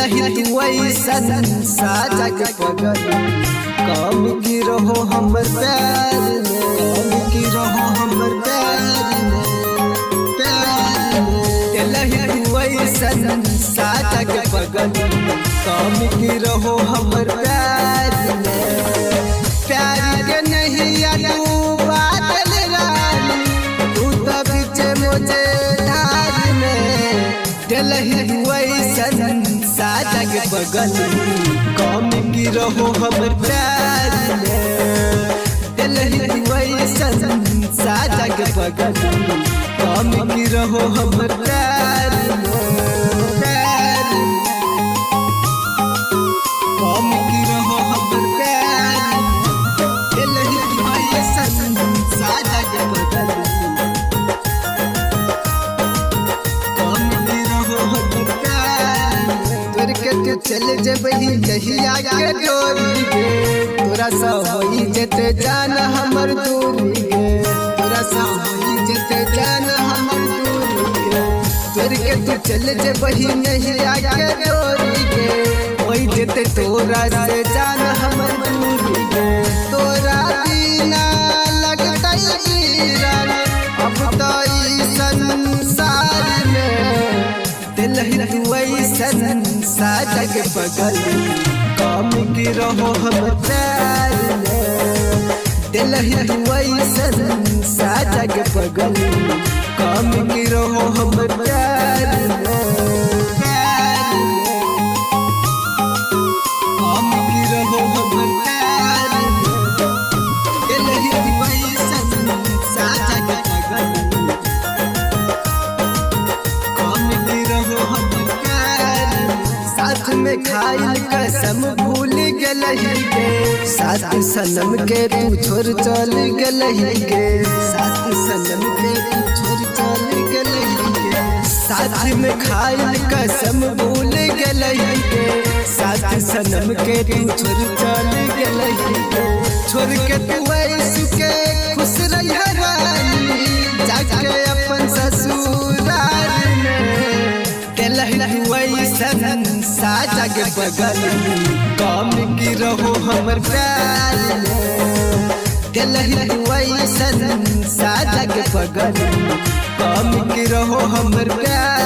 दिलही वैसन साजा के पगल कम की रहो हमर प्यार में, कम की रहो हमर प्यार में, प्यार में। दिलही वैसन साजा के पगल कम की रहो हमर प्यार में। प्यार के नहीं तू बादल रानी, तू तो बीच मुझे धार में। दिलही वैसन साजा के पगल कम की रहो हमर प्यार में। दिलही वैसन साजा के पगल कम की रहो हमर प्यार में, प्यार में। कम की रहो हमर प्यार में। दिलही वैसन साजा के पगल कम की रहो हमर प्यार में। तोर के तू चल जबही जहिया के डोरी गे, तोरा सा होई जेते जान हमर दूरी गे, तोरा सा होई जेते जान हमर दूरी गे। तोर के तू चल जबही जहिया के डोरी गे, होई जेते तोरा से जान हमर दूरी गे। तोरा बिना लगतै वीरान अब तो ई संसार में। दिलही वैसन साजा के पगल कम की रहो हमर प्यार में। दिलही वैसन साजा के पगल कम की रहो हमर प्यार में, प्यार में। कम की रहो हमर प्यार में। दिलही वैसन साजा के पगल कम की रहो हमर प्यार में। साथ में खाइल कसम भूल गलही गे, साथ सनम के तू छोड़ चल गलही गे, साथ सनम के तू छोड़ चल गलही गे। साथ में खाइल कसम भूल गलही गे, साथ सनम के तू छोड़ चल गलही गे। छोड़ के तू ऐसु के खुश रही रानी, जाके अपन ससुराल में। दिलही वैसन साजा के पगल कम की रहो हमर प्यार में। दिलही वैसन साजा के पगल कम की रहो हमर प्यार